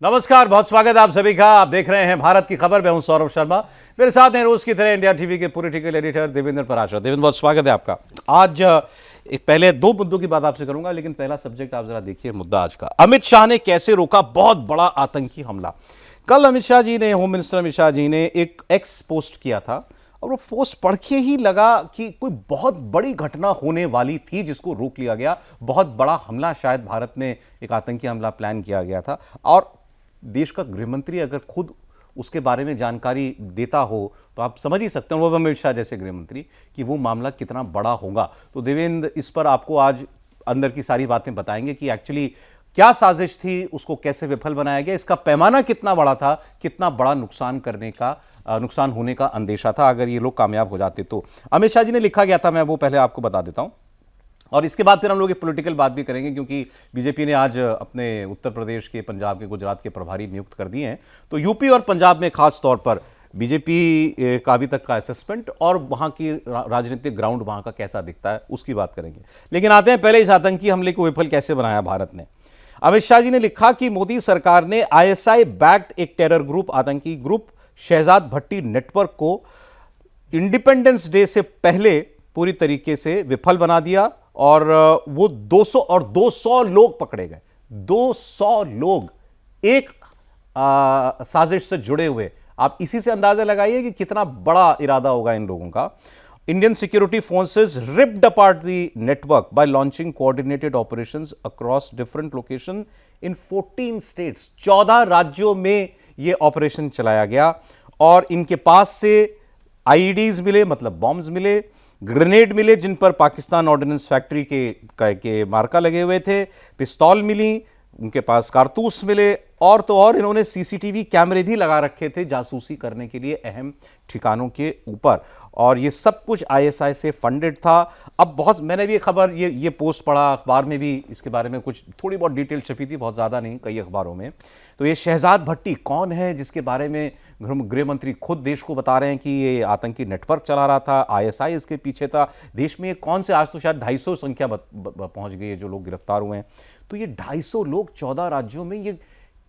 नमस्कार, बहुत स्वागत है आप सभी का। आप देख रहे हैं भारत की खबर। मैं हूं सौरभ शर्मा। मेरे साथ हैं रोज की तरह इंडिया टीवी के पॉलिटिकल एडिटर देवेंद्र पराशर। देवेंद्र, बहुत स्वागत है आपका। आज एक पहले दो मुद्दों की बात आपसे करूंगा, लेकिन पहला सब्जेक्ट आप जरा देखिए मुद्दा आज का। अमित शाह ने कैसे रोका बहुत बड़ा आतंकी हमला। कल अमित शाह जी ने, होम मिनिस्टर अमित शाह जी ने एक एक्स पोस्ट किया था और वो पोस्ट पढ़ के ही लगा कि कोई बहुत बड़ी घटना होने वाली थी जिसको रोक लिया गया। बहुत बड़ा हमला, शायद भारत में एक आतंकी हमला प्लान किया गया था। और देश का गृहमंत्री अगर खुद उसके बारे में जानकारी देता हो तो आप समझ ही सकते हैं, वो अमित शाह जैसे गृहमंत्री, कि वो मामला कितना बड़ा होगा। तो देवेंद्र, इस पर आपको आज अंदर की सारी बातें बताएंगे कि एक्चुअली क्या साजिश थी, उसको कैसे विफल बनाया गया, इसका पैमाना कितना बड़ा था, कितना बड़ा नुकसान होने का अंदेशा था अगर ये लोग कामयाब हो जाते तो। अमित शाह जी ने लिखा गया था, मैं वो पहले आपको बता देता हूं और इसके बाद फिर हम लोग एक पॉलिटिकल बात भी करेंगे, क्योंकि बीजेपी ने आज अपने उत्तर प्रदेश के, पंजाब के, गुजरात के प्रभारी नियुक्त कर दिए हैं। तो यूपी और पंजाब में खास तौर पर बीजेपी का अभी तक का असेसमेंट और वहां की राजनीतिक ग्राउंड वहां का कैसा दिखता है, उसकी बात करेंगे। लेकिन आते हैं पहले इस आतंकी हमले को विफल कैसे बनाया भारत ने। अमित शाह जी ने लिखा कि मोदी सरकार ने आईएसआई बैक्ड एक टेरर ग्रुप, आतंकी ग्रुप शहजाद भट्टी नेटवर्क को इंडिपेंडेंस डे से पहले पूरी तरीके से विफल बना दिया और वो 200 लोग पकड़े गए। 200 लोग एक साजिश से जुड़े हुए। आप इसी से अंदाजा लगाइए कि कितना बड़ा इरादा होगा इन लोगों का। Indian security forces ripped apart the network by launching coordinated operations across different locations in 14 states। 14 राज्यों में यह ऑपरेशन चलाया गया और इनके पास से आईईडीज मिले, मतलब बॉम्ब्स मिले, ग्रेनेड मिले जिन पर पाकिस्तान ऑर्डिनेंस फैक्ट्री के मार्का लगे हुए थे, पिस्तौल मिली, उनके पास कारतूस मिले और तो और इन्होंने सीसीटीवी कैमरे भी लगा रखे थे जासूसी करने के लिए अहम ठिकानों के ऊपर। और ये सब कुछ आईएसआई से फंडेड था। अब बहुत, मैंने भी खबर, ये पोस्ट पढ़ा, अखबार में भी इसके बारे में कुछ थोड़ी बहुत डिटेल छपी थी, बहुत ज़्यादा नहीं, कई अखबारों में। तो ये शहजाद भट्टी कौन है, जिसके बारे में गृह मंत्री खुद देश को बता रहे हैं कि ये आतंकी नेटवर्क चला रहा था, आईएसआई इसके पीछे था। देश में ये कौन से, आज तो शायद 250 संख्या पहुंच गई है जो लोग गिरफ्तार हुए हैं। तो ये 250 लोग 14 राज्यों में ये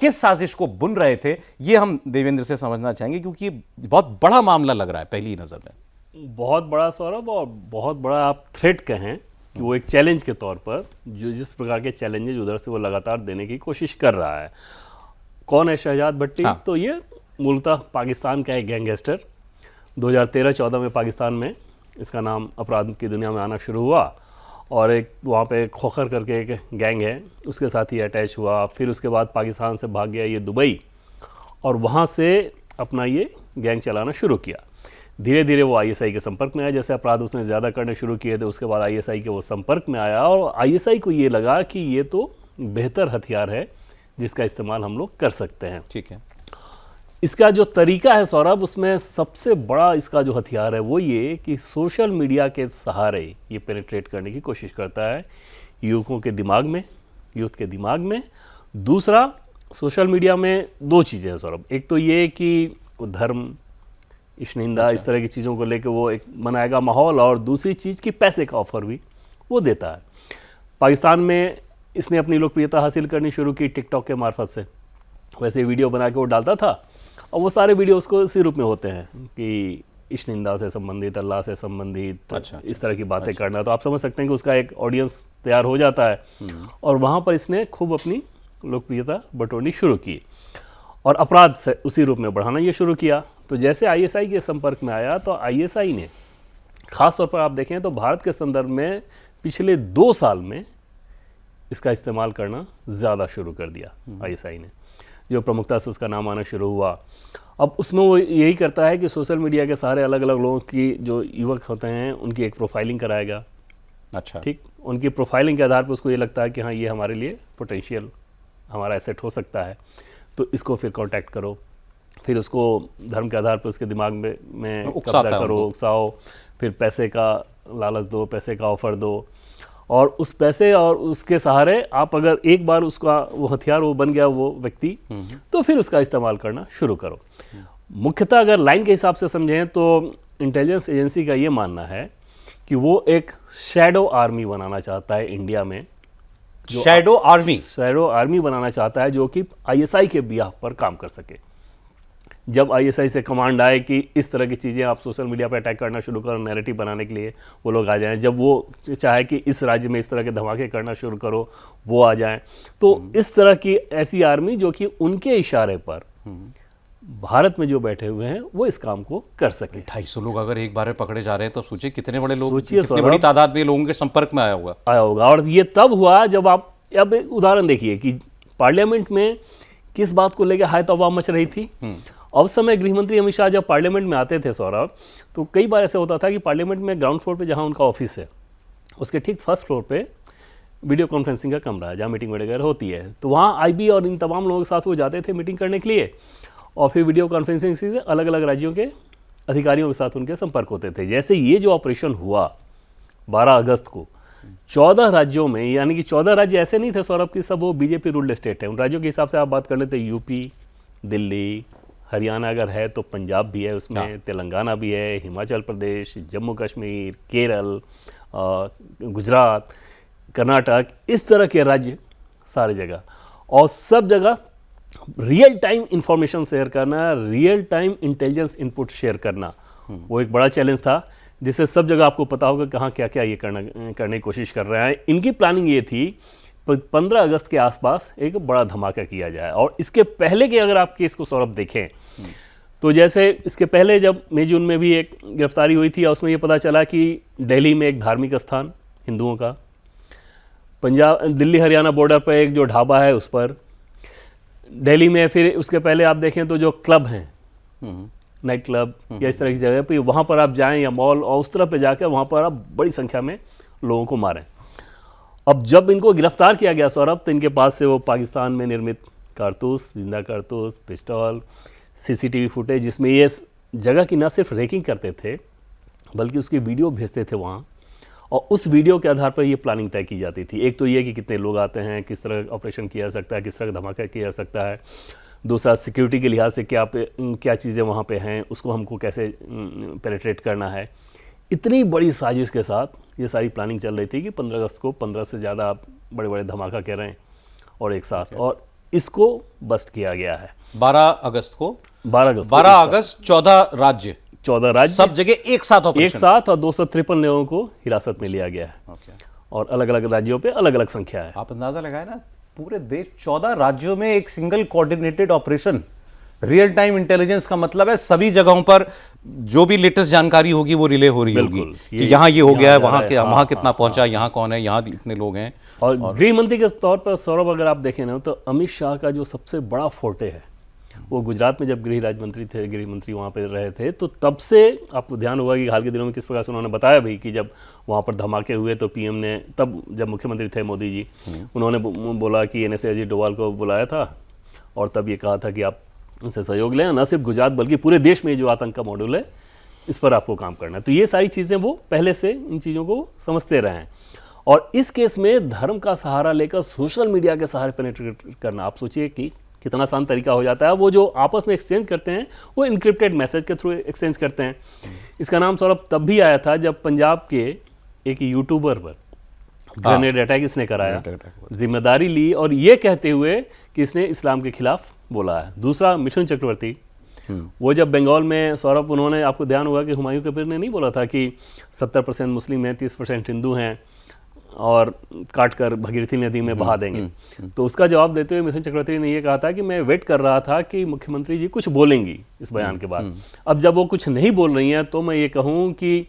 किस साजिश को बुन रहे थे, ये हम देवेंद्र से समझना चाहेंगे, क्योंकि बहुत बड़ा मामला लग रहा है पहली नजर में। बहुत बड़ा सौरभ, और बहुत बड़ा आप थ्रेट कहें कि वो एक चैलेंज के तौर पर, जो जिस प्रकार के चैलेंजेस उधर से वो लगातार देने की कोशिश कर रहा है। कौन है शहजाद भट्टी? हाँ। तो ये मूलतः पाकिस्तान का एक गैंगस्टर, 2013-14 में पाकिस्तान में इसका नाम अपराध की दुनिया में आना शुरू हुआ और एक वहाँ पे खोखर करके एक गैंग है, उसके साथ ही अटैच हुआ। फिर उसके बाद पाकिस्तान से भाग गया ये दुबई और वहाँ से अपना ये गैंग चलाना शुरू किया। धीरे धीरे वो आईएसआई के संपर्क में आया, जैसे अपराध उसने ज़्यादा करने शुरू किए थे उसके बाद आईएसआई के वो संपर्क में आया और आईएसआई को ये लगा कि ये तो बेहतर हथियार है जिसका इस्तेमाल हम लोग कर सकते हैं। ठीक है। इसका जो तरीका है सौरभ, उसमें सबसे बड़ा इसका जो हथियार है वो ये कि सोशल मीडिया के सहारे ये पेनिट्रेट करने की कोशिश करता है युवकों के दिमाग में, यूथ के दिमाग में। दूसरा, सोशल मीडिया में दो चीज़ें हैं सौरभ। एक तो ये कि धर्म, इश्निंदा, इस तरह की चीज़ों को लेकर वो एक बनाएगा माहौल, और दूसरी चीज़ कि पैसे का ऑफर भी वो देता है। पाकिस्तान में इसने अपनी लोकप्रियता हासिल करनी शुरू की टिकटॉक के मार्फत से। वैसे वीडियो बना के वो डालता था और वो सारे वीडियो उसको इसी रूप में होते हैं कि इश्निंदा से संबंधित, अल्लाह से संबंधित, इस तरह की बातें करना। तो आप समझ सकते हैं कि उसका एक ऑडियंस तैयार हो जाता है और वहाँ पर इसने खूब अपनी लोकप्रियता बटोरनी शुरू की और अपराध से उसी रूप में बढ़ाना ये शुरू किया। तो जैसे आईएसआई के संपर्क में आया तो आईएसआई ने, ख़ास तौर पर आप देखें तो भारत के संदर्भ में पिछले 2 साल में इसका इस्तेमाल करना ज़्यादा शुरू कर दिया आईएसआई ने, जो प्रमुखता से उसका नाम आना शुरू हुआ। अब उसमें वो यही करता है कि सोशल मीडिया के सारे अलग अलग लोगों की, जो युवक होते हैं, उनकी एक प्रोफाइलिंग कराएगा। अच्छा, ठीक। उनकी प्रोफाइलिंग के आधार पर उसको ये लगता है कि हाँ, ये हमारे लिए पोटेंशियल हमारा एसेट हो सकता है, तो इसको फिर कांटेक्ट करो। फिर उसको धर्म के आधार पर उसके दिमाग में कब्जा करो, उकसाओ, फिर पैसे का लालच दो, पैसे का ऑफ़र दो, और उस पैसे और उसके सहारे आप अगर एक बार उसका वो हथियार वो बन गया वो व्यक्ति, तो फिर उसका इस्तेमाल करना शुरू करो। मुख्यतः अगर लाइन के हिसाब से समझें तो इंटेलिजेंस एजेंसी का ये मानना है कि वो एक शैडो आर्मी बनाना चाहता है इंडिया में, शैडो आर्मी बनाना चाहता है जो कि आईएसआई के बिहाफ पर काम कर सके। जब आईएसआई से कमांड आए कि इस तरह की चीज़ें आप सोशल मीडिया पर अटैक करना शुरू करो, नैरेटिव बनाने के लिए वो लोग आ जाएं। जब वो चाहे कि इस राज्य में इस तरह के धमाके करना शुरू करो, वो आ जाएं। तो इस तरह की ऐसी आर्मी जो कि उनके इशारे पर भारत में जो बैठे हुए हैं वो इस काम को कर सके। 250 लोग अगर एक बार में पकड़े जा रहे हैं तो सोचिए कितने बड़े लोग, सोचिए कितनी बड़ी तादाद में लोगों के संपर्क में आया होगा। और ये तब हुआ जब आप अब एक उदाहरण देखिए कि पार्लियामेंट में किस बात को लेकर हाय तौबा मच रही थी। उस समय गृहमंत्री अमित शाह जब पार्लियामेंट में आते थे सौरभ, तो कई बार ऐसे होता था कि पार्लियामेंट में ग्राउंड फ्लोर पे जहां उनका ऑफिस है उसके ठीक फर्स्ट फ्लोर पे वीडियो कॉन्फ्रेंसिंग का कमरा है जहाँ मीटिंग वगैरह होती है। तो वहाँ आईबी और इन तमाम लोगों के साथ वो जाते थे मीटिंग करने के लिए, और फिर वीडियो कॉन्फ्रेंसिंग से अलग अलग राज्यों के अधिकारियों के साथ उनके संपर्क होते थे। जैसे ये जो ऑपरेशन हुआ 12 अगस्त को 14 राज्यों में, यानी कि 14 राज्य ऐसे नहीं थे सौरभ की सब वो बीजेपी रूल्ड स्टेट है, उन राज्यों के हिसाब से आप बात कर लेते, यूपी, दिल्ली, हरियाणा अगर है तो पंजाब भी है उसमें, तेलंगाना भी है, हिमाचल प्रदेश, जम्मू कश्मीर, केरल, गुजरात, कर्नाटक, इस तरह के राज्य सारे जगह, और सब जगह रियल टाइम इंफॉर्मेशन शेयर करना, real time intelligence input share करना, वो एक बड़ा चैलेंज था जिससे सब जगह आपको पता होगा कहाँ क्या क्या ये करने की कोशिश कर रहे हैं। इनकी प्लानिंग ये थी 15 अगस्त के आसपास एक बड़ा धमाका किया जाए। और इसके पहले के अगर आप केस को सौरभ देखें तो जैसे इसके पहले जब मई जून में भी एक गिरफ्तारी हुई थी और उसमें ये पता चला कि दिल्ली में एक धार्मिक स्थान हिंदुओं का, पंजाब दिल्ली हरियाणा बॉर्डर पर एक जो ढाबा है उस पर, दिल्ली में फिर उसके पहले आप देखें तो जो क्लब हैं नाइट क्लब या इस तरह की जगह पे वहाँ पर आप जाएं या मॉल, और उस तरफ पे जाकर वहाँ पर आप बड़ी संख्या में लोगों को मारें। अब जब इनको गिरफ्तार किया गया सौरभ तो इनके पास से वो पाकिस्तान में निर्मित कारतूस, जिंदा कारतूस, पिस्टल, सीसीटीवी फुटेज जिसमें ये जगह की न सिर्फ रेकिंग करते थे बल्कि उसकी वीडियो भेजते थे वहाँ, और उस वीडियो के आधार पर ये प्लानिंग तय की जाती थी। एक तो ये कि कितने लोग आते हैं, किस तरह ऑपरेशन किया जा सकता है, किस तरह का धमाका किया जा सकता है, दूसरा सिक्योरिटी के लिहाज से क्या चीज़ें वहाँ पे हैं, उसको हमको कैसे पेनिट्रेट करना है। इतनी बड़ी साजिश के साथ ये सारी प्लानिंग चल रही थी कि 15 अगस्त को 15 से ज़्यादा आप बड़े बड़े धमाका कह रहे हैं और एक साथ, और इसको बस्ट किया गया है 12 अगस्त को। 12 अगस्त 14 राज्य सब जगह एक साथ और 253 लोगों को हिरासत में लिया गया है। और अलग अलग राज्यों पे अलग अलग संख्या है। आप अंदाजा लगाए ना, पूरे देश 14 राज्यों में एक single coordinated operation, real time intelligence का मतलब है सभी जगहों पर जो भी लेटेस्ट जानकारी होगी वो रिले हो रही होगी कि यहाँ ये हो गया है, वहाँ कितना पहुंचा, यहाँ कौन है, यहाँ इतने लोग हैं। और गृह मंत्री के तौर पर सौरभ अगर आप देखें ना तो अमित शाह का जो सबसे बड़ा फोर्टे है वो गुजरात में जब गृह राज्य मंत्री थे, गृह मंत्री वहाँ पे रहे थे, तो तब से आपको ध्यान होगा कि हाल के दिनों में किस प्रकार से उन्होंने बताया भी कि जब वहाँ पर धमाके हुए तो पीएम ने, तब जब मुख्यमंत्री थे मोदी जी, उन्होंने बोला कि NSA अजीत डोभाल को बुलाया था और तब ये कहा था कि आप उनसे सहयोग लें, न सिर्फ गुजरात बल्कि पूरे देश में जो आतंक का मॉड्यूल है इस पर आपको काम करना है। तो ये सारी चीज़ें वो पहले से इन चीज़ों को समझते रहे हैं। और इस केस में धर्म का सहारा लेकर सोशल मीडिया के सहारे पेनिट्रेट करना, आप सोचिए कि कितना आसान तरीका हो जाता है। वो जो आपस में एक्सचेंज करते हैं वो इनक्रिप्टेड मैसेज के थ्रू एक्सचेंज करते हैं। इसका नाम सौरभ तब भी आया था जब पंजाब के एक यूट्यूबर पर ग्रेनेड अटैक इसने कराया, जिम्मेदारी ली और ये कहते हुए कि इसने इस्लाम के खिलाफ बोला है। दूसरा मिथुन चक्रवर्ती, वो जब बंगाल में सौरभ, उन्होंने, आपको ध्यान होगा कि हुमायूं कबीर ने नहीं बोला था कि 70% मुस्लिम हैं, 30% हिंदू हैं और काट कर भगीरथी नदी में बहा देंगे। तो उसका जवाब देते हुए मिथुन चक्रवर्ती ने ये कहा था कि मैं वेट कर रहा था कि मुख्यमंत्री जी कुछ बोलेंगी इस बयान के बाद। अब जब वो कुछ नहीं बोल रही हैं तो मैं ये कहूँ कि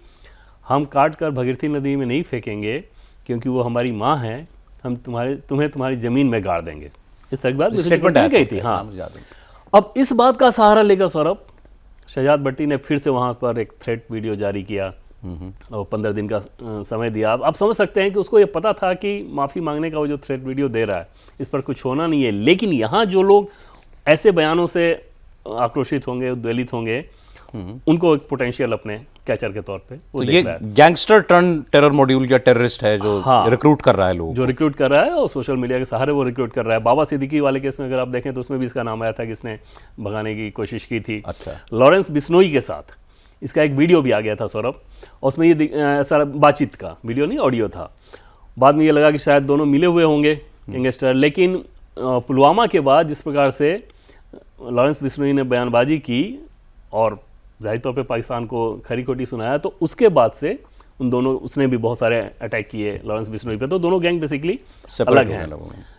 हम काट कर भगीरथी नदी में नहीं फेंकेंगे क्योंकि वो हमारी माँ है, हम तुम्हें तुम्हारी ज़मीन में गाड़ देंगे। इस तरह की बात मिथुन चक्रवर्ती ने कही थी। हाँ, अब इस बात का सहारा लेकर सौरभ शहजाद भट्टी ने फिर से वहाँ पर एक थ्रेट वीडियो जारी किया और 15 दिन का समय दिया। आप समझ सकते हैं कि उसको ये पता था कि माफ़ी मांगने का वो जो थ्रेट वीडियो दे रहा है इस पर कुछ होना नहीं है। लेकिन यहाँ जो लोग ऐसे बयानों से आक्रोशित होंगे, उद्वेलित होंगे, उनको एक पोटेंशियल अपने कैचर के तौर पे वो तो ये गैंगस्टर टर्न टेरर मॉड्यूल या टेररिस्ट है जो रिक्रूट कर रहा है लोगों, जो रिक्रूट कर रहा है और सोशल मीडिया के सहारे वो रिक्रूट कर रहा है। बाबा सिद्दीकी वाले केस में अगर आप देखें तो उसमें भी इसका नाम आया था कि इसने भगाने की कोशिश की थी। अच्छा। लॉरेंस बिश्नोई के साथ इसका एक वीडियो भी आ गया था सौरभ, और उसमें ये सारा बातचीत का वीडियो नहीं, ऑडियो था। बाद में ये लगा कि शायद दोनों मिले हुए होंगे गैंगस्टर, लेकिन पुलवामा के बाद जिस प्रकार से लॉरेंस बिश्नोई ने बयानबाजी की और जाहिर तौर पे पाकिस्तान को खरी खोटी सुनाया, तो उसके बाद से उन दोनों, उसने भी बहुत सारे अटैक किए लॉरेंस बिश्नोई पे, तो दोनों गैंग बेसिकली अलग हैं।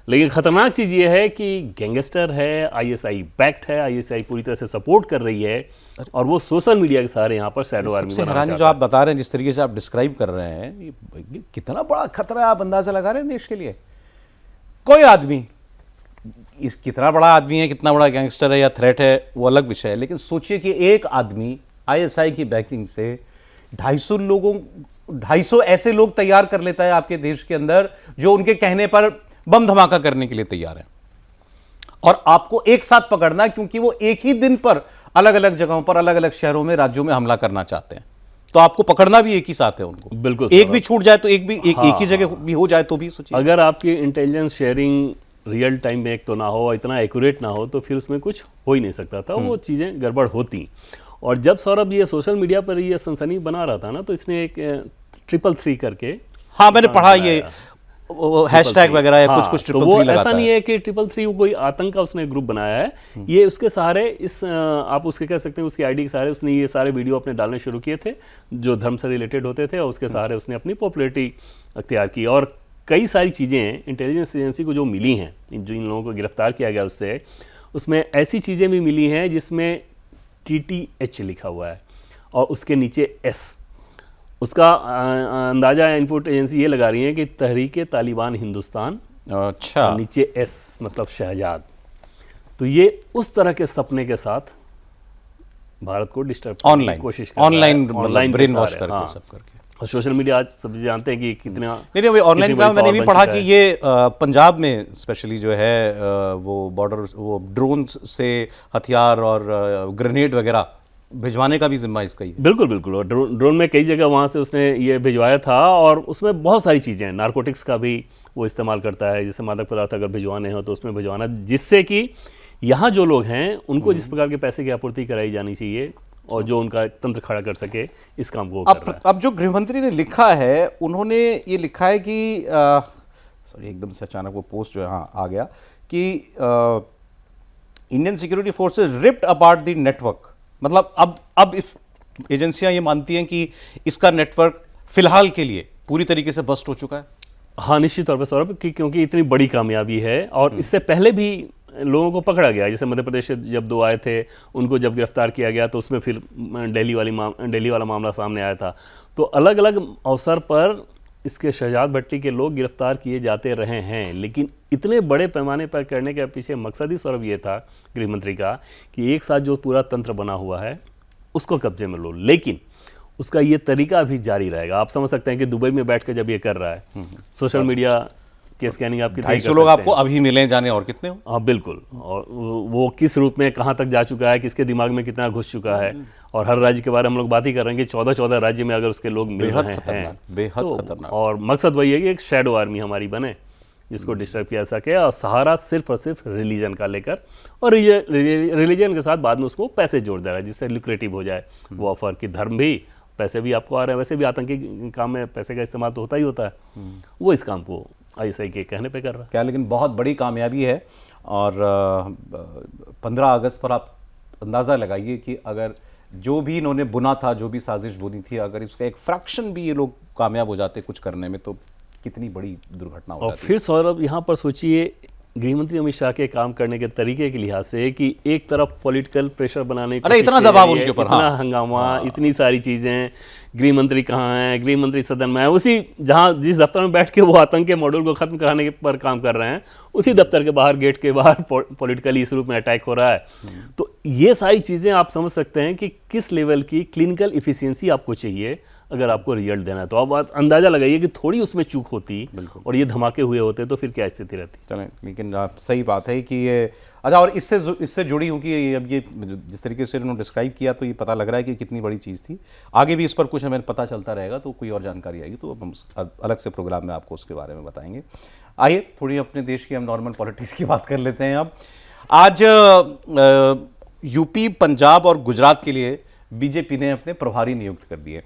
लेकिन खतरनाक चीज़ ये है कि गैंगस्टर है, आईएसआई बैक्ड है, आईएसआई पूरी तरह से सपोर्ट कर रही है और वो सोशल मीडिया के सहारे यहाँ पर शैडो आर्मी बनाना चाहता है। जो आप बता रहे हैं, जिस तरीके से आप डिस्क्राइब कर रहे हैं, ये कितना बड़ा खतरा है, आप अंदाजा लगा रहे हैं देश के लिए। कोई आदमी कितना बड़ा आदमी है, कितना बड़ा गैंगस्टर है या थ्रेट है, वो अलग विषय है, लेकिन सोचिए कि एक आदमी आईएसआई की बैकिंग से 250 ऐसे लोग तैयार कर लेता है आपके देश के अंदर जो उनके कहने पर बम धमाका करने के लिए तैयार है, और आपको एक साथ पकड़ना है क्योंकि वो एक ही दिन पर अलग अलग जगहों पर, अलग अलग शहरों में, राज्यों में हमला करना चाहते हैं, तो आपको पकड़ना भी एक ही साथ है उनको। बिल्कुल, एक भी छूट जाए तो एक ही जगह भी हो जाए तो भी सोचिए। अगर आपकी इंटेलिजेंस शेयरिंग रियल टाइम में एक तो ना हो, इतना एक्यूरेट ना हो, तो फिर उसमें कुछ हो ही नहीं सकता था, वो चीज़ें गड़बड़ होती। और जब सौरभ ये सोशल मीडिया पर ये सनसनी बना रहा था ना, तो इसने एक 333 करके, हाँ मैंने पढ़ा, ये हैशटैग वगैरह या कुछ 333 तो वो लगाता ऐसा नहीं है कि 333 कोई आतंक का उसने ग्रुप बनाया है, ये उसके सहारे, इस आप उसके कह सकते हैं उसकी आईडी के सहारे उसने ये सारे वीडियो अपने डालने शुरू किए थे जो धर्म से रिलेटेड होते थे, और उसके सहारे उसने अपनी पॉपुलैरिटी अख्तियार की। और कई सारी चीज़ें इंटेलिजेंस एजेंसी को जो मिली हैं, जो इन लोगों को गिरफ्तार किया गया उससे, उसमें ऐसी चीज़ें भी मिली हैं जिसमें TTH लिखा हुआ है और उसके नीचे S। उसका अंदाज़ा इनपुट एजेंसी ये लगा रही है कि तहरीक तालिबान हिंदुस्तान, अच्छा, नीचे S मतलब शहजाद। तो ये उस तरह के सपने के साथ भारत को डिस्टर्ब करने की कोशिश कर रहा है, ऑनलाइन ब्रेन वॉश करके, सब करके। और सोशल मीडिया आज सब जानते हैं कि कितना नहीं, ऑनलाइन का मैंने भी पढ़ा कि ये पंजाब में स्पेशली जो है वो बॉर्डर, वो ड्रोन से हथियार और ग्रेनेड वगैरह भिजवाने का भी जिम्मा इसका ही है। बिल्कुल बिल्कुल, और ड्रोन में कई जगह वहाँ से उसने ये भिजवाया था, और उसमें बहुत सारी चीज़ें, नारकोटिक्स का भी वो इस्तेमाल करता है, जैसे मादक पदार्थ अगर भिजवाने हो तो उसमें भिजवाना, जिससे कि यहाँ जो लोग हैं उनको जिस प्रकार के पैसे की आपूर्ति कराई जानी चाहिए और जो उनका तंत्र खड़ा कर सके, इस काम को कर रहा है। अब जो गृहमंत्री ने लिखा है, उन्होंने ये लिखा है कि सॉरी एकदम से अचानक वो पोस्ट जो है हाँ आ गया कि Indian security forces ripped apart the network. मतलब अब इस एजेंसियां ये मानती हैं कि इसका नेटवर्क फिलहाल के लिए पूरी तरीके से बस्ट हो चुका है। हाँ निश्चित तौर पर सौरभ, क्योंकि इतनी बड़ी कामयाबी है, और इससे पहले भी लोगों को पकड़ा गया, जैसे मध्य प्रदेश से जब 2 आए थे उनको जब गिरफ्तार किया गया, तो उसमें फिर दिल्ली वाला मामला सामने आया था। तो अलग अलग अवसर पर इसके शहजाद भट्टी के लोग गिरफ्तार किए जाते रहे हैं, लेकिन इतने बड़े पैमाने पर करने के पीछे मकसद ही सौरभ ये था गृहमंत्री का कि एक साथ जो पूरा तंत्र बना हुआ है उसको कब्जे में लो, लेकिन उसका ये तरीका भी जारी रहेगा। आप समझ सकते हैं कि दुबई में बैठ कर जब ये कर रहा है, सोशल मीडिया के स्कैनिंग आप कितनी कर सकते हैं। 250 लोग आपको अभी मिले, जाने और कितने हो। हाँ बिल्कुल, और वो किस रूप में कहाँ तक जा चुका है, किसके दिमाग में कितना घुस चुका है, और हर राज्य के बारे में हम लोग बात ही कर रहे हैं कि 14 राज्य में अगर उसके लोग मिल रहे हैं, बेहद खतरनाक। और मकसद वही है कि एक शैडो आर्मी हमारी बने जिसको डिस्टर्ब किया सके, और सहारा सिर्फ और सिर्फ रिलीजन का लेकर, और रिलीजन के साथ बाद में उसको पैसे जोड़ दे रहा है जिससे लुक्रेटिव हो जाए वो ऑफर, कि धर्म भी, पैसे भी आपको आ रहे हैं, वैसे भी आतंकी काम में पैसे का इस्तेमाल तो होता ही होता है, वो इस काम को आईएसआई के कहने पे कर रहा है। क्या, लेकिन बहुत बड़ी कामयाबी है। और 15 अगस्त पर आप अंदाज़ा लगाइए कि अगर जो भी इन्होंने बुना था, जो भी साजिश बुनी थी, अगर इसका एक फ्रैक्शन भी ये लोग कामयाब हो जाते कुछ करने में, तो कितनी बड़ी दुर्घटना हो जाती। और फिर सौरभ यहाँ पर सोचिए गृहमंत्री अमित शाह के काम करने के तरीके के लिहाज से कि एक तरफ पॉलिटिकल प्रेशर बनाने की, इतना दबाव उनके ऊपर, इतना हंगामा, इतनी सारी चीजें, गृहमंत्री कहाँ हैं, गृहमंत्री सदन में है, उसी जहाँ जिस दफ्तर में बैठ के वो आतंक के मॉड्यूल को खत्म कराने पर काम कर रहे हैं, उसी दफ्तर के बाहर, गेट के बाहर पॉलिटिकली इस रूप में अटैक हो रहा है। तो ये सारी चीजें आप समझ सकते हैं कि किस लेवल की क्लिनिकल इफिशियंसी आपको चाहिए अगर आपको रिजल्ट देना है। तो अब आप अंदाजा लगाइए कि थोड़ी उसमें चूक होती और ये धमाके हुए होते तो फिर क्या स्थिति रहती। चलें, लेकिन सही बात है कि ये अच्छा, और इससे जुड़ी हूँ कि अब ये जिस तरीके से उन्होंने डिस्क्राइब किया तो ये पता लग रहा है कि कितनी बड़ी चीज़ थी। आगे भी इस पर कुछ हमें पता चलता रहेगा, तो कोई और जानकारी आएगी तो हम अलग से प्रोग्राम में आपको उसके बारे में बताएंगे। आइए थोड़ी अपने देश की हम नॉर्मल पॉलिटिक्स की बात कर लेते हैं। अब आज यूपी, पंजाब और गुजरात के लिए बीजेपी ने अपने प्रभारी नियुक्त कर दिए।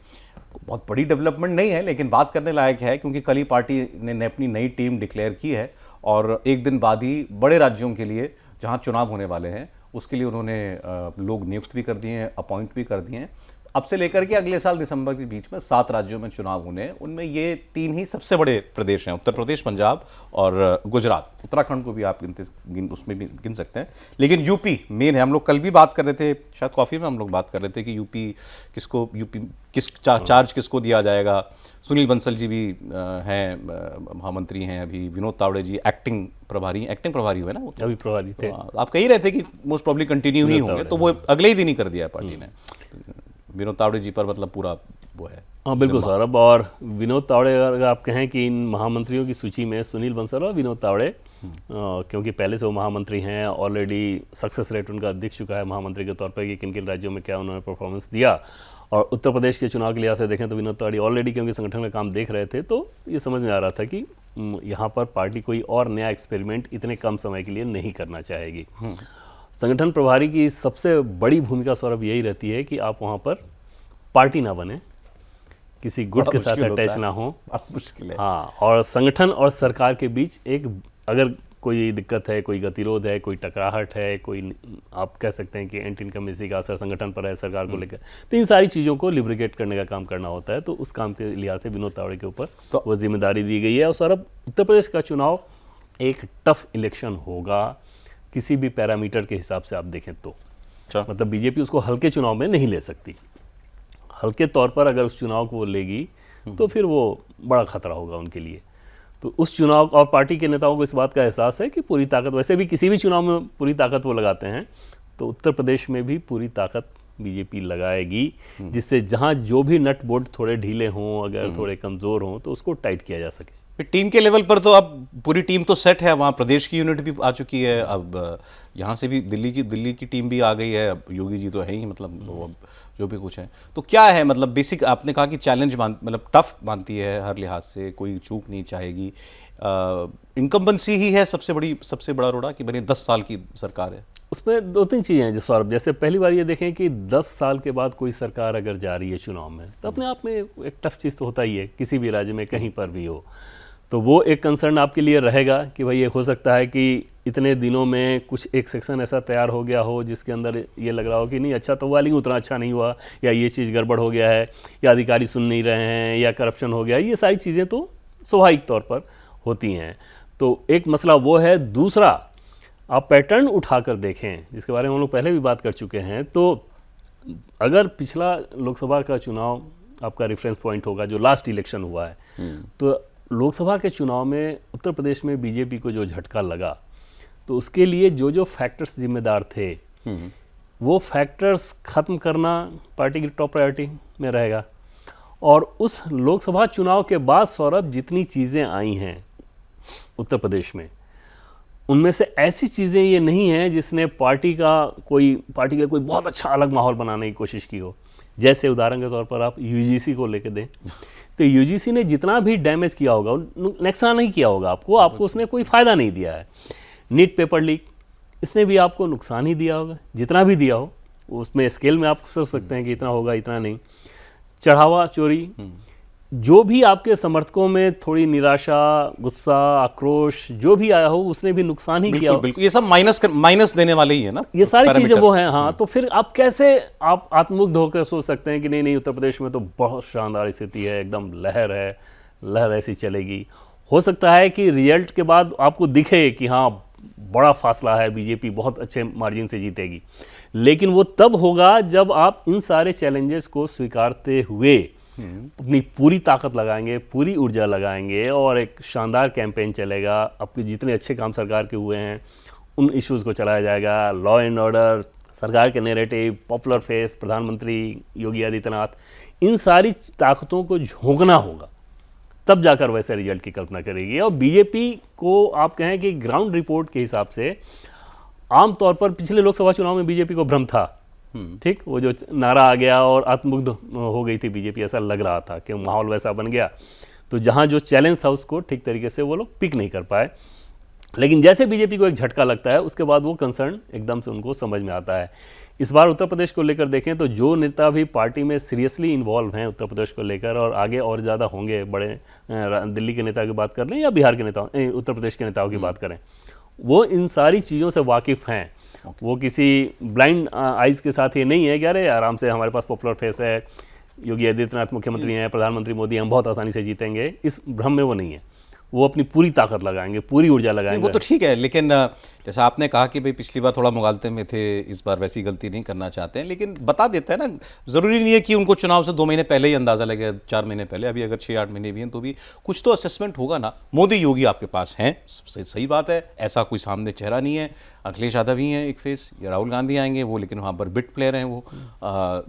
बहुत बड़ी डेवलपमेंट नहीं है, लेकिन बात करने लायक है, क्योंकि कल ही पार्टी ने अपनी नई टीम डिक्लेयर की है और एक दिन बाद ही बड़े राज्यों के लिए जहां चुनाव होने वाले हैं उसके लिए उन्होंने लोग नियुक्त भी कर दिए हैं, अपॉइंट भी कर दिए हैं। अब से लेकर के अगले साल दिसंबर के बीच में 7 राज्यों में चुनाव होने हैं। उनमें ये 3 ही सबसे बड़े प्रदेश हैं, उत्तर प्रदेश, पंजाब और गुजरात। उत्तराखंड को भी आप उसमें भी गिन सकते हैं, लेकिन यूपी मेन है। हम लोग कल भी बात कर रहे थे, शायद कॉफ़ी में हम लोग बात कर रहे थे कि यूपी चार्ज किसको दिया जाएगा। सुनील बंसल जी भी हैं, महामंत्री हैं अभी। विनोद तावड़े जी एक्टिंग प्रभारी हुए ना, वो अभी प्रभारी थे। आप कह ही रहे थे कि मोस्ट प्रॉब्ली कंटिन्यू ही होंगे, तो वो अगले ही दिन ही कर दिया है पार्टी ने। विनोद तावड़े जी पर मतलब पूरा वो है। हाँ बिल्कुल सौरभ, और विनोद तावड़े अगर आप कहें कि इन महामंत्रियों की सूची में सुनील बंसल और विनोद तावड़े, क्योंकि पहले से वो महामंत्री हैं, ऑलरेडी सक्सेस रेट उनका दिख चुका है महामंत्री के तौर पर कि किन किन राज्यों में क्या उन्होंने परफॉर्मेंस दिया। और उत्तर प्रदेश के चुनाव के लिहाज से देखें तो विनोद तावड़े ऑलरेडी क्योंकि संगठन का काम देख रहे थे, तो ये समझ में आ रहा था कि यहाँ पर पार्टी कोई और नया एक्सपेरिमेंट इतने कम समय के लिए नहीं करना चाहेगी। संगठन प्रभारी की सबसे बड़ी भूमिका सौरभ यही रहती है कि आप वहाँ पर पार्टी ना बने, किसी गुट के साथ अटैच ना हो। मुश्किल है। हाँ, और संगठन और सरकार के बीच एक अगर कोई दिक्कत है, कोई गतिरोध है, कोई टकराहट है, कोई आप कह सकते हैं कि एंटी इनकम्बेंसी का असर संगठन पर है सरकार को लेकर, तो इन सारी चीज़ों को लिब्रिकेट करने का काम करना होता है। तो उस काम के लिहाज से विनोद तावड़े के ऊपर वो जिम्मेदारी दी गई है। और सौरभ, उत्तर प्रदेश का चुनाव एक टफ इलेक्शन होगा किसी भी पैरामीटर के हिसाब से आप देखें तो। मतलब बीजेपी उसको हल्के चुनाव में नहीं ले सकती। हल्के तौर पर अगर उस चुनाव को वो लेगी तो फिर वो बड़ा खतरा होगा उनके लिए। तो उस चुनाव, और पार्टी के नेताओं को इस बात का एहसास है कि पूरी ताकत, वैसे भी किसी भी चुनाव में पूरी ताकत वो लगाते हैं, तो उत्तर प्रदेश में भी पूरी ताकत बीजेपी लगाएगी, जिससे जहां जो भी नट बोल्ट थोड़े ढीले हों, अगर थोड़े कमज़ोर हों, तो उसको टाइट किया जा सके। टीम के लेवल पर तो अब पूरी टीम तो सेट है, वहाँ प्रदेश की यूनिट भी आ चुकी है। अब यहाँ से भी दिल्ली की टीम भी आ गई है। अब योगी जी तो है ही, मतलब वो अब जो भी कुछ है। तो क्या है, मतलब बेसिक आपने कहा कि चैलेंज मतलब टफ मानती है हर लिहाज से, कोई चूक नहीं चाहेगी। इनकम्बेंसी ही है सबसे बड़ा रोड़ा कि बनी 10 साल की सरकार है। उसमें 2-3 चीज़ें हैं सौरभ। जैसे पहली बार ये देखें कि 10 साल के बाद कोई सरकार अगर जा रही है चुनाव में, तो अपने आप में एक टफ चीज़ तो होता ही है, किसी भी राज्य में कहीं पर भी हो। तो वो एक कंसर्न आपके लिए रहेगा कि भाई ये हो सकता है कि इतने दिनों में कुछ एक सेक्शन ऐसा तैयार हो गया हो जिसके अंदर ये लग रहा हो कि नहीं अच्छा तो हुआ, लेकिन उतना अच्छा नहीं हुआ, या ये चीज़ गड़बड़ हो गया है, या अधिकारी सुन नहीं रहे हैं, या करप्शन हो गया। ये सारी चीज़ें तो स्वाभाविक तौर पर होती हैं। तो एक मसला वो है। दूसरा, आप पैटर्न उठाकर देखें, जिसके बारे में हम लोग पहले भी बात कर चुके हैं। तो अगर पिछला लोकसभा का चुनाव आपका रेफरेंस पॉइंट होगा, जो लास्ट इलेक्शन हुआ है, तो लोकसभा के चुनाव में उत्तर प्रदेश में बीजेपी को जो झटका लगा, तो उसके लिए जो जो फैक्टर्स जिम्मेदार थे, वो फैक्टर्स ख़त्म करना पार्टी की टॉप प्रायोरिटी में रहेगा। और उस लोकसभा चुनाव के बाद सौरभ, जितनी चीज़ें आई हैं उत्तर प्रदेश में, उनमें से ऐसी चीज़ें ये नहीं हैं जिसने पार्टी के लिए कोई बहुत अच्छा अलग माहौल बनाने की कोशिश की हो। जैसे उदाहरण के तौर पर आप यूजीसी को लेकर दें, तो यूजीसी ने जितना भी डैमेज किया होगा, नुकसान नहीं किया होगा आपको उसने कोई फ़ायदा नहीं दिया है। नीट पेपर लीक, इसने भी आपको नुकसान ही दिया होगा, जितना भी दिया हो उसमें स्केल में आप सोच सकते हैं कि इतना होगा, इतना नहीं। चढ़ावा चोरी, जो भी आपके समर्थकों में थोड़ी निराशा, गुस्सा, आक्रोश जो भी आया हो, उसने भी नुकसान ही किया हो। बिल्कुल, ये सब माइनस देने वाले ही है ना, ये सारी चीज़ें वो हैं। हाँ, तो फिर आप कैसे आप आत्ममुग्ध होकर सोच सकते हैं कि नहीं उत्तर प्रदेश में तो बहुत शानदार स्थिति है, एकदम लहर है, लहर ऐसी चलेगी। हो सकता है कि रिजल्ट के बाद आपको दिखे कि हाँ बड़ा फासला है, बीजेपी बहुत अच्छे मार्जिन से जीतेगी, लेकिन वो तब होगा जब आप इन सारे चैलेंजेस को स्वीकारते हुए अपनी पूरी ताकत लगाएंगे, पूरी ऊर्जा लगाएंगे, और एक शानदार कैंपेन चलेगा। आपके जितने अच्छे काम सरकार के हुए हैं उन इश्यूज़ को चलाया जाएगा। लॉ एंड ऑर्डर, सरकार के नैरेटिव, पॉपुलर फेस, प्रधानमंत्री योगी आदित्यनाथ, इन सारी ताकतों को झोंकना होगा, तब जाकर वैसे रिजल्ट की कल्पना करेगी। और बीजेपी को आप कहें कि ग्राउंड रिपोर्ट के हिसाब से आमतौर पर पिछले लोकसभा चुनाव में बीजेपी को भ्रम था, ठीक, वो जो नारा आ गया और आत्ममुग्ध हो गई थी बीजेपी, ऐसा लग रहा था कि माहौल वैसा बन गया, तो जहाँ जो चैलेंज था उसको ठीक तरीके से वो लोग पिक नहीं कर पाए। लेकिन जैसे बीजेपी को एक झटका लगता है उसके बाद वो कंसर्न एकदम से उनको समझ में आता है। इस बार उत्तर प्रदेश को लेकर देखें तो जो नेता भी पार्टी में सीरियसली इन्वॉल्व हैं उत्तर प्रदेश को लेकर, और आगे और ज़्यादा होंगे, बड़े दिल्ली के नेता की बात कर लें या बिहार के नेताओं, उत्तर प्रदेश के नेताओं की बात करें, वो इन सारी चीज़ों से वाकिफ़ हैं। वो किसी ब्लाइंड आइज़ के साथ ये नहीं है कि अरे आराम से हमारे पास पॉपुलर फेस है, योगी आदित्यनाथ मुख्यमंत्री हैं, प्रधानमंत्री मोदी, हम बहुत आसानी से जीतेंगे, इस भ्रम में वो नहीं है। वो अपनी पूरी ताकत लगाएंगे, पूरी ऊर्जा लगाएंगे। वो तो ठीक है, लेकिन जैसा आपने कहा कि भाई पिछली बार थोड़ा मुगालते में थे, इस बार वैसी गलती नहीं करना चाहते हैं, लेकिन बता देता है ना, ज़रूरी नहीं है कि उनको चुनाव से 2 महीने पहले ही अंदाज़ा लगे, 4 महीने पहले, अभी अगर 6-8 महीने भी हैं तो भी कुछ तो असेसमेंट होगा ना। मोदी योगी आपके पास हैं, सही बात है, ऐसा कोई सामने चेहरा नहीं है। अखिलेश यादव ही हैं एक फेस, या राहुल गांधी आएंगे वो, लेकिन वहाँ पर बिट प्लेयर हैं वो।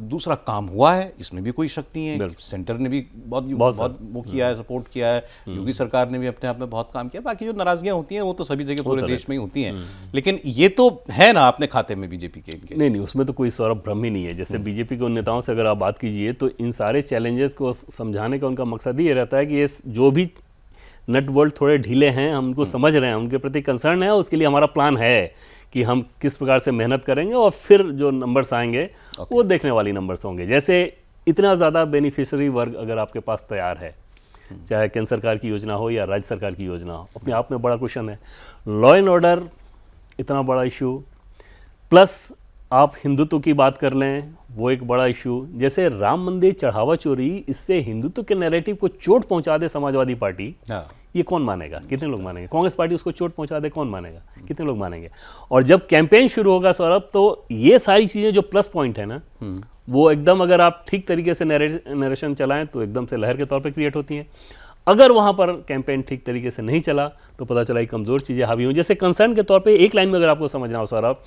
दूसरा काम हुआ है, इसमें भी कोई शक नहीं है, सेंटर ने भी बहुत वो किया है, सपोर्ट किया है, योगी सरकार ने भी अपने आप में बहुत काम किया। बाकी जो नाराजगियां होती हैं वो तो सभी जगह पूरे देश में ही होती हैं, लेकिन ये तो है ना अपने खाते में बीजेपी के। नहीं, उसमें तो कोई सौरभ भ्रम ही नहीं है। जैसे बीजेपी के उन नेताओं से अगर आप बात कीजिए तो इन सारे चैलेंजेस को समझाने का उनका मकसद ही ये रहता है कि ये जो भी नट बोल्ट थोड़े ढीले हैं, हम उनको समझ रहे हैं, उनके प्रति कंसर्न है, उसके लिए हमारा प्लान है कि हम किस प्रकार से मेहनत करेंगे, और फिर जो नंबर्स आएंगे वो देखने वाली नंबर्स होंगे। जैसे इतना ज़्यादा बेनिफिशियरी वर्ग अगर आपके पास तैयार है, चाहे केंद्र सरकार की योजना हो या राज्य सरकार की योजना हो, अपने आप में बड़ा क्वेश्चन है। लॉ एंड ऑर्डर इतना बड़ा इशू, प्लस आप हिंदुत्व की बात कर लें, वो एक बड़ा इशू। जैसे राम मंदिर चढ़ावा चोरी, इससे हिंदुत्व के नैरेटिव को चोट पहुंचा दे समाजवादी पार्टी, ये कौन मानेगा? कितने लोग मानेंगे? कांग्रेस पार्टी उसको चोट पहुंचा दे, कौन मानेगा? कितने लोग मानेंगे? और जब कैंपेन शुरू होगा सौरभ, तो ये सारी चीज़ें जो प्लस पॉइंट है ना, वो एकदम अगर आप ठीक तरीके से नरेशन चलाएं तो एकदम से लहर के तौर पे क्रिएट होती हैं। अगर वहाँ पर कैंपेन ठीक तरीके से नहीं चला तो पता चला कि कमज़ोर चीज़ें हावी हुई। जैसे कंसर्न के तौर पे एक लाइन में अगर आपको समझना हो सौरभ,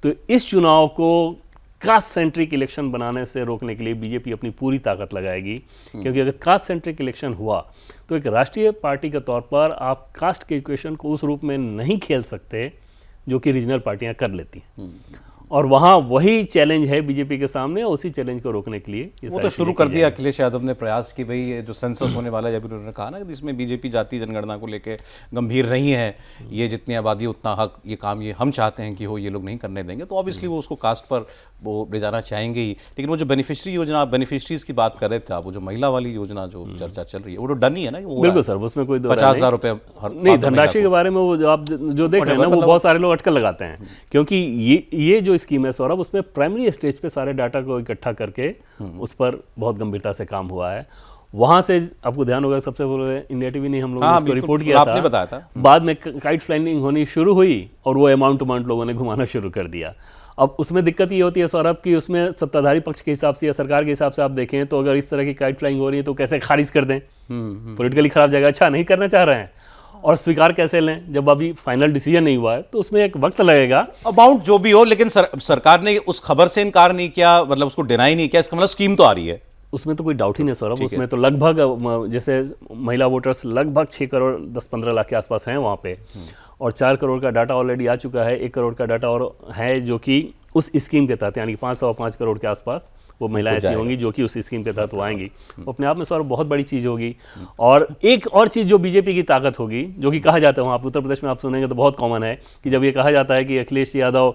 तो इस चुनाव को कास्ट सेंट्रिक इलेक्शन बनाने से रोकने के लिए बीजेपी अपनी पूरी ताकत लगाएगी, क्योंकि अगर कास्ट सेंट्रिक इलेक्शन हुआ तो एक राष्ट्रीय पार्टी के तौर पर आप कास्ट के इक्वेशन को उस रूप में नहीं खेल सकते जो कि रीजनल पार्टियां कर लेती हैं। और वहाँ वही चैलेंज है बीजेपी के सामने, और उसी चैलेंज को रोकने के लिए वो तो शुरू कर दिया अखिलेश यादव ने प्रयास कि भाई ये जो सेंसस होने वाला है, जब उन्होंने कहा ना कि इसमें बीजेपी जाति जनगणना को लेकर गंभीर नहीं है, ये जितनी आबादी उतना हक, ये काम ये हम चाहते हैं कि हो, ये लोग नहीं करने देंगे, तो ऑब्वियसली वो उसको कास्ट पर वो ले जाना चाहेंगे ही। लेकिन वो जो बेनिफिशियरी योजना, बेनिफिशरीज की बात कर रहे थे आप, वो जो महिला वाली योजना जो चर्चा चल रही है, वो तो डन ही है ना। बिल्कुल सर, उसमें कोई 50,000 रुपये नहीं। धनराशि के बारे में वो जो आप जो देख रहे हैं ना, वो बहुत सारे लोग अटकल लगाते हैं, क्योंकि ये जो स्कीम है सौरभ, उसमें प्राइमरी स्टेज पे सारे डाटा को इकट्ठा करके उस पर बहुत गंभीरता से काम हुआ है। वहां से आपको ध्यान होगा, सबसे पहले इंडिया टीवी ने हम लोगों ने इसको रिपोर्ट किया था, बताया था। बाद में काइट फ्लाइंग होनी शुरू हुई और वो अमाउंट लोगों ने घुमाना शुरू कर दिया। अब उसमें दिक्कत ये होती है सौरभ कि उसमें सत्ताधारी पक्ष के हिसाब से या सरकार के हिसाब से आप देखें तो अगर इस तरह की काइट फ्लाइंग हो रही है तो कैसे खारिज कर दें, पॉलिटिकली खराब जाएगा, अच्छा नहीं करना चाह रहे हैं, और स्वीकार कैसे लें जब अभी फाइनल डिसीजन नहीं हुआ है, तो उसमें एक वक्त लगेगा। अमाउंट जो भी हो, लेकिन सरकार ने उस खबर से इनकार नहीं किया, मतलब उसको डिनाई नहीं किया, इसका मतलब स्कीम तो आ रही है, उसमें तो कोई डाउट ही नहीं सौरभ। उसमें तो लगभग जैसे महिला वोटर्स लगभग 6 करोड़ 10-15 लाख के आसपास हैं वहाँ पे, और 4 करोड़ का डाटा ऑलरेडी आ चुका है, 1 करोड़ का डाटा और है जो कि उस स्कीम के तहत, यानी कि 5 करोड़ के आसपास वो महिलाएं ऐसी होंगी जो कि उस स्कीम के तहत वो आएंगी। वो अपने आप में सौरभ बहुत बड़ी चीज़ होगी। और एक और चीज़ जो बीजेपी की ताकत होगी, जो कि कहा जाता है, वहाँ उत्तर प्रदेश में आप सुनेंगे तो बहुत कॉमन है कि जब ये कहा जाता है कि अखिलेश यादव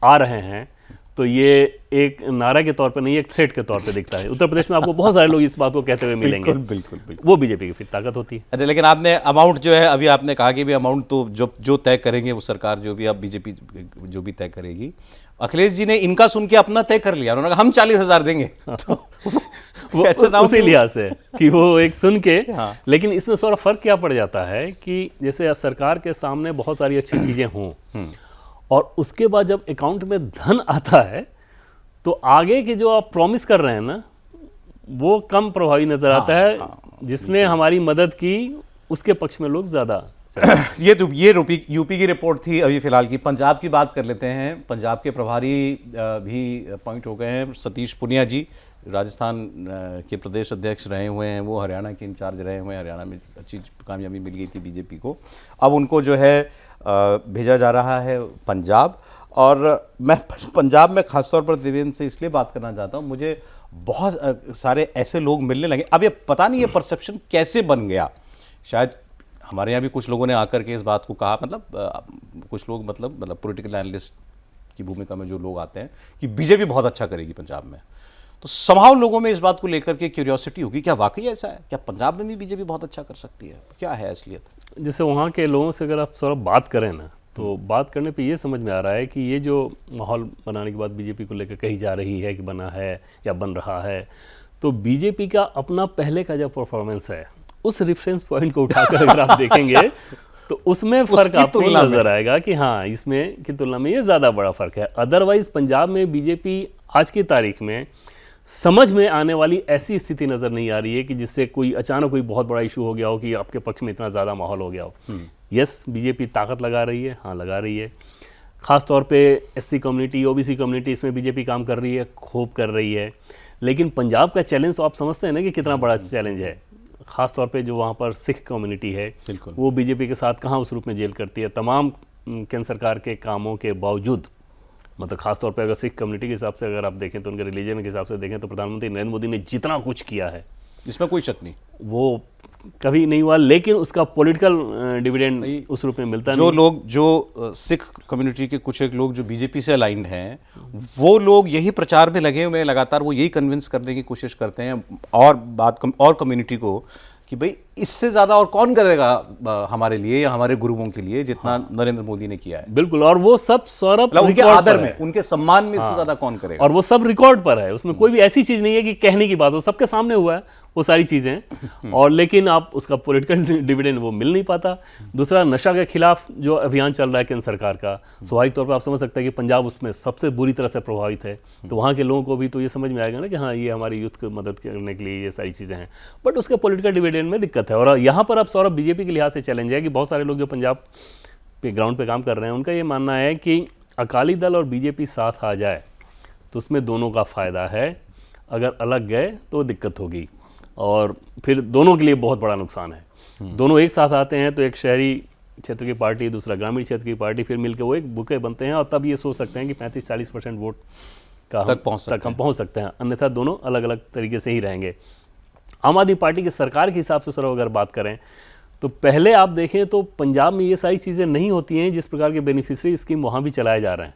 आ रहे हैं, तो ये एक नारा के तौर पर नहीं, एक थ्रेट के तौर पे दिखता है। उत्तर प्रदेश में आपको बहुत सारे लोग इस बात को कहते हुए मिलेंगे। बिल्कुल। वो बीजेपी की फिर ताकत होती है। अरे लेकिन आपने अमाउंट जो है, अभी आपने कहा कि भी अमाउंट तो जो तय करेंगे वो सरकार, जो भी अब बीजेपी जो भी तय करेगी, अखिलेश जी ने इनका सुन के अपना तय कर लिया, उन्होंने कहा हम 40,000 देंगे। तो वो उसी लिहाज से कि वो एक सुन के हाँ। लेकिन इसमें थोड़ा फर्क क्या पड़ जाता है कि जैसे सरकार के सामने बहुत सारी अच्छी चीजें हों और उसके बाद जब अकाउंट में धन आता है तो आगे के जो आप प्रॉमिस कर रहे हैं ना, वो कम प्रभावी नजर आता है। जिसने हमारी मदद की उसके पक्ष में लोग ज्यादा ये यूपी की रिपोर्ट थी अभी फिलहाल की। पंजाब की बात कर लेते हैं। पंजाब के प्रभारी भी अपॉइंट हो गए हैं। सतीश पुनिया जी राजस्थान के प्रदेश अध्यक्ष रहे हुए हैं, वो हरियाणा के इंचार्ज रहे हुए हैं। हरियाणा में अच्छी कामयाबी मिल गई थी बीजेपी को, अब उनको जो है भेजा जा रहा है पंजाब। और मैं पंजाब में खासतौर पर देवेंद्र से इसलिए बात करना चाहता हूँ, मुझे बहुत सारे ऐसे लोग मिलने लगे। अब ये पता नहीं ये परसेप्शन कैसे बन गया, शायद हमारे यहाँ भी कुछ लोगों ने आकर के इस बात को कहा, कुछ लोग मतलब पॉलिटिकल एनालिस्ट की भूमिका में जो लोग आते हैं कि बीजेपी बहुत अच्छा करेगी पंजाब में। तो समहाउ लोगों में इस बात को लेकर के क्यूरियोसिटी होगी, क्या वाकई ऐसा है? क्या पंजाब में भी बीजेपी बहुत अच्छा कर सकती है? क्या है असलियत? जैसे वहाँ के लोगों से अगर आप थोड़ा बात करें ना, तो बात करने पे ये समझ में आ रहा है कि ये जो माहौल बनाने के बाद बीजेपी को लेकर कही जा रही है कि बना है या बन रहा है, तो बीजेपी का अपना पहले का जो परफॉर्मेंस है उस रेफरेंस पॉइंट को उठाकर अगर आप देखेंगे तो उसमें फ़र्क आपको नज़र आएगा कि हाँ, इसमें की तुलना में ये ज़्यादा बड़ा फ़र्क है। अदरवाइज़ पंजाब में बीजेपी आज की तारीख में समझ में आने वाली ऐसी स्थिति नज़र नहीं आ रही है कि जिससे कोई अचानक कोई बहुत बड़ा इशू हो गया हो कि आपके पक्ष में इतना ज़्यादा माहौल हो गया हो। यस, बीजेपी ताकत लगा रही है, हाँ लगा रही है। ख़ास तौर पे एससी कम्युनिटी, ओबीसी कम्युनिटी, इसमें बीजेपी काम कर रही है, खूब कर रही है। लेकिन पंजाब का चैलेंज तो आप समझते हैं ना कि कितना बड़ा चैलेंज है। ख़ास तौर पे जो वहाँ पर सिख कम्युनिटी है, वो बीजेपी के साथ कहाँ उस रूप में जेल करती है। तमाम केंद्र सरकार के कामों के बावजूद, मतलब खास तौर पे अगर सिख कम्युनिटी के हिसाब से अगर आप देखें तो उनके रिलीजन के हिसाब से देखें तो प्रधानमंत्री नरेंद्र मोदी ने जितना कुछ किया है, इसमें कोई शक नहीं, वो कभी नहीं हुआ। लेकिन उसका पॉलिटिकल डिविडेंड उस रूप में मिलता नहीं। जो सिख कम्युनिटी के कुछ एक लोग जो बीजेपी से अलाइंड हैं, वो लोग यही प्रचार में लगे हुए हैं लगातार, वो यही कन्विंस करने की कोशिश करते हैं और कम्युनिटी को कि भाई इससे ज़्यादा और कौन करेगा हमारे लिए या हमारे गुरुओं के लिए जितना नरेंद्र मोदी ने किया है। बिल्कुल, और वो सब सौरभ उनके आदर में, उनके सम्मान में इससे ज़्यादा कौन करेगा, और वो सब रिकॉर्ड पर है। उसमें कोई भी ऐसी चीज़ नहीं है कि कहने की बात हो, सबके सामने हुआ है वो सारी चीज़ें। और लेकिन आप उसका पॉलिटिकल डिविडेंड वो मिल नहीं पाता। दूसरा, नशा के खिलाफ जो अभियान चल रहा है केंद्र सरकार का, स्वाभाविक तौर पर आप समझ सकते हैं कि पंजाब उसमें सबसे बुरी तरह से प्रभावित है। तो वहाँ के लोगों को भी तो ये समझ में आएगा ना कि हाँ, ये हमारी यूथ को मदद करने के लिए ये सारी चीज़ें हैं। बट उसके पॉलिटिकल डिविडेंड में दिक्कत है। और यहाँ पर अब सौरभ बीजेपी के लिहाज से चैलेंज है कि बहुत सारे लोग जो पंजाब पे ग्राउंड पे काम कर रहे हैं, उनका ये मानना है कि अकाली दल और बीजेपी साथ आ जाए तो उसमें दोनों का फ़ायदा है। अगर अलग गए तो दिक्कत होगी और फिर दोनों के लिए बहुत बड़ा नुकसान है। दोनों एक साथ आते हैं तो एक शहरी क्षेत्र की पार्टी, दूसरा ग्रामीण क्षेत्र की पार्टी, फिर मिलकर वो एक बुके बनते हैं और तब ये सोच सकते हैं कि 35-40% वोट का तक हम पहुँच सकते हैं। अन्यथा दोनों अलग अलग तरीके से ही रहेंगे। आम आदमी पार्टी की सरकार के हिसाब से सर अगर बात करें तो पहले आप देखें तो पंजाब में ये सारी चीज़ें नहीं होती हैं, जिस प्रकार के बेनिफिशियरी स्कीम वहाँ भी चलाए जा रहे हैं,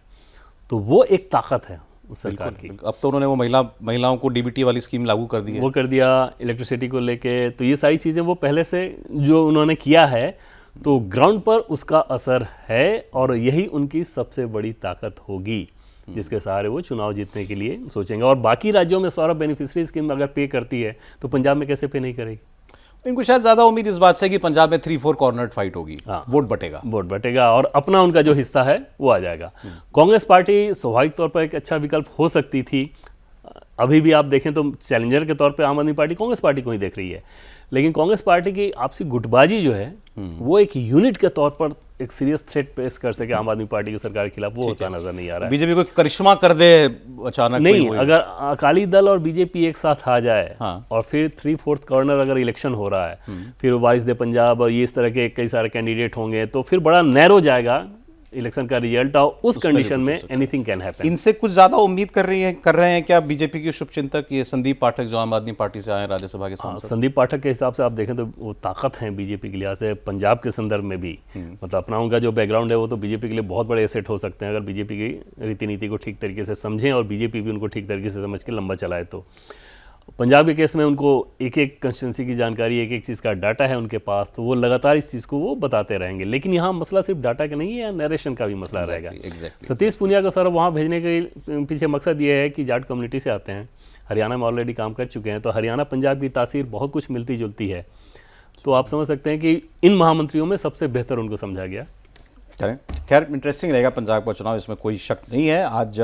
तो वो एक ताकत है उस सरकार की। अब तो उन्होंने वो महिलाओं को डीबीटी वाली स्कीम लागू कर दी है, वो कर दिया इलेक्ट्रिसिटी को लेके। तो ये सारी चीज़ें वो पहले से जो उन्होंने किया है, तो ग्राउंड पर उसका असर है और यही उनकी सबसे बड़ी ताकत होगी जिसके सहारे वो चुनाव जीतने के लिए सोचेंगे। और बाकी राज्यों में सौरभ बेनिफिशियरी स्कीम अगर पे करती है तो पंजाब में कैसे पे नहीं करेगी? इनको शायद ज़्यादा उम्मीद इस बात से कि पंजाब में 3-4 कॉर्नर फाइट होगी, वोट बटेगा और अपना उनका जो हिस्सा है वो आ जाएगा। कांग्रेस पार्टी स्वाभाविक तौर पर एक अच्छा विकल्प हो सकती थी। अभी भी आप देखें तो चैलेंजर के तौर पे आम आदमी पार्टी कांग्रेस पार्टी को ही देख रही है, लेकिन कांग्रेस पार्टी की आपसी गुटबाजी जो है वो एक यूनिट के तौर पर एक सीरियस थ्रेट पेश कर सके आम आदमी पार्टी की सरकार के खिलाफ, वो होता नजर नहीं आ रहा है। बीजेपी को करिश्मा कर दे अचानक नहीं, अगर अकाली दल और बीजेपी एक साथ आ जाए और फिर 3/4 कॉर्नर अगर इलेक्शन हो रहा है, फिर वारिस दे पंजाब और ये इस तरह के कई सारे कैंडिडेट होंगे, तो फिर बड़ा नैरो जाएगा इलेक्शन का रिजल्ट। और उस कंडीशन में एनीथिंग कैन हैपन। इनसे कुछ ज्यादा उम्मीद कर रहे हैं क्या बीजेपी के शुभचिंतक ये संदीप पाठक जो आम आदमी पार्टी से आए राज्यसभा के सांसद? संदीप पाठक के हिसाब से आप देखें तो वो ताकत है बीजेपी के लिहाज से, पंजाब के संदर्भ में भी। मतलब अपना उनका जो बैकग्राउंड है वो तो बीजेपी के लिए बहुत बड़े एसेट हो सकते हैं अगर बीजेपी की रीति नीति को ठीक तरीके से समझें और बीजेपी भी उनको ठीक तरीके से समझ के लंबा चलाए। तो पंजाब के केस में उनको एक एक कंस्टिट्यूंसी की जानकारी, एक एक चीज़ का डाटा है उनके पास, तो वो लगातार इस चीज़ को वो बताते रहेंगे। लेकिन यहाँ मसला सिर्फ डाटा का नहीं है, नरेशन का भी मसला रहेगा। सतीश पूनिया का सर वहाँ भेजने के पीछे मकसद ये है कि जाट कम्युनिटी से आते हैं, हरियाणा में ऑलरेडी काम कर चुके हैं, तो हरियाणा पंजाब की तासीर बहुत कुछ मिलती जुलती है। तो आप समझ सकते हैं कि इन महामंत्रियों में सबसे बेहतर उनको समझा गया। करें, खैर इंटरेस्टिंग रहेगा पंजाब का चुनाव, इसमें कोई शक नहीं है। आज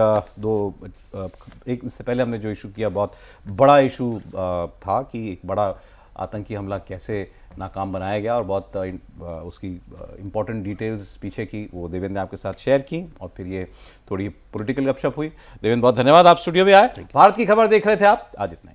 एक इससे पहले हमने जो इशू किया, बहुत बड़ा इशू था कि एक बड़ा आतंकी हमला कैसे नाकाम बनाया गया और बहुत उसकी इम्पोर्टेंट डिटेल्स पीछे की वो देवेंद्र ने आपके साथ शेयर की और फिर ये थोड़ी पॉलिटिकल गपशप हुई। देवेंद्र बहुत धन्यवाद, आप स्टूडियो में आए। भारत की खबर देख रहे थे आप, आज इतना।